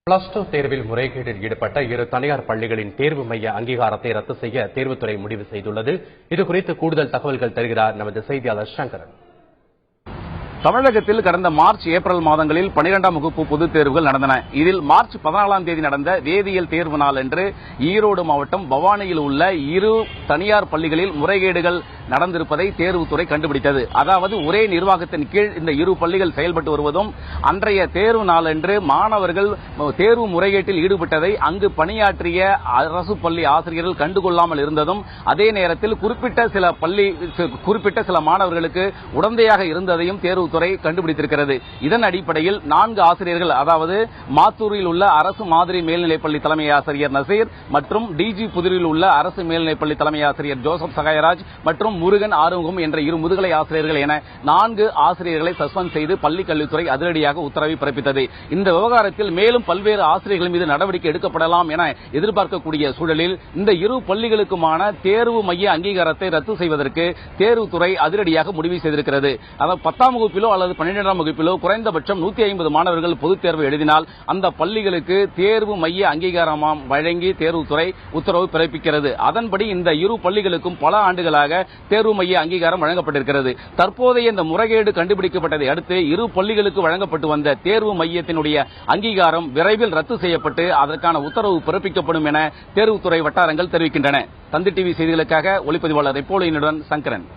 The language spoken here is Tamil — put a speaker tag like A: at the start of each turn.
A: +2 தேர்வில் முறைகேட்டில் ஈடுபட்ட 2 தனியார் பள்ளிகளின் தேர்வு மைய அங்கீகாரத்தை ரத்து செய்ய தேர்வுத்துறை முடிவு செய்துள்ளது. இதுகுறித்து கூடுதல் தகவல்கள் தருகிறார் நமது செய்தியாளர் சங்கரன்.
B: தமிழகத்தில் கடந்த மார்ச் ஏப்ரல் மாதங்களில் 12ஆம் வகுப்பு பொதுத் தேர்வுகள் நடந்தன. இதில் மார்ச் 14ஆம் தேதி நடந்த வேதியியல் தேர்வு நாள் அன்று ஈரோடு மாவட்டம் பவானியில் உள்ள 2 தனியார் பள்ளிகளில் முறைகேடுகள் நடந்திருப்பதை தேர்வுத்துறை கண்டுபிடித்தது. அதாவது ஒரே நிர்வாகத்தின் கீழ் இந்த 2 பள்ளிகள் செயல்பட்டு வருவதும் அன்றைய தேர்வு நாள் அன்று மாணவர்கள் தேர்வு முறைகேட்டில் ஈடுபட்டதை அங்கு பணியாற்றிய அரசு பள்ளி ஆசிரியர்கள் கண்டுகொள்ளாமல் இருந்ததும், அதே நேரத்தில் குறிப்பிட்ட சில மாணவர்களுக்கு உடந்தையாக இருந்ததையும் தேர்வு துறை கண்டுபிடித்திருக்கிறது. இதன் அடிப்படையில் 4 ஆசிரியர்கள், அதாவது மாத்தூரில் உள்ள அரசு மாதிரி மேல்நிலைப்பள்ளி தலைமை ஆசிரியர் நசீர் மற்றும் டிஜி புதூரில் உள்ள அரசு மேல்நிலைப்பள்ளி தலைமை ஆசிரியர் ஜோசப் சகாயராஜ் மற்றும் முருகன் ஆறுமுகம் என்ற 2 முதுகலை ஆசிரியர்கள் என 4 ஆசிரியர்களை சஸ்பெண்ட் செய்து பள்ளிக் கல்வித்துறை அதிரடியாக உத்தரவை பிறப்பித்தது. இந்த விவகாரத்தில் மேலும் பல்வேறு ஆசிரியர்கள் மீது நடவடிக்கை எடுக்கப்படலாம் என எதிர்பார்க்கக்கூடிய சூழலில் இந்த 2 பள்ளிகளுக்குமான தேர்வு மைய அங்கீகாரத்தை ரத்து செய்வதற்கு தேர்வுத்துறை அதிரடியாக முடிவு செய்திருக்கிறது. அதாவது 10ஆம் வகுப்பிலோ அல்லது 12ஆம் வகுப்பிலோ குறைந்தபட்சம் 150 மாணவர்கள் பொதுத் தேர்வு எழுதினால் அந்த பள்ளிகளுக்கு தேர்வு மைய அங்கீகாரம் வழங்கி தேர்வுத்துறை உத்தரவு பிறப்பிக்கிறது. அதன்படி இந்த 2 பள்ளிகளுக்கும் பல ஆண்டுகளாக தேர்வு மைய அங்கீகாரம் வழங்கப்பட்டிருக்கிறது. தற்போதைய இந்த முறைகேடு கண்டுபிடிக்கப்பட்டதை அடுத்து 2 பள்ளிகளுக்கு வழங்கப்பட்டு வந்த தேர்வு மையத்தினுடைய அங்கீகாரம் விரைவில் ரத்து செய்யப்பட்டு அதற்கான உத்தரவு பிறப்பிக்கப்படும் என தேர்வுத்துறை வட்டாரங்கள் தெரிவிக்கின்றன. தந்தி டிவி செய்திகளுக்காக ஒளிப்பதிவாளர் எப்போலியனுடன் சங்கரன்.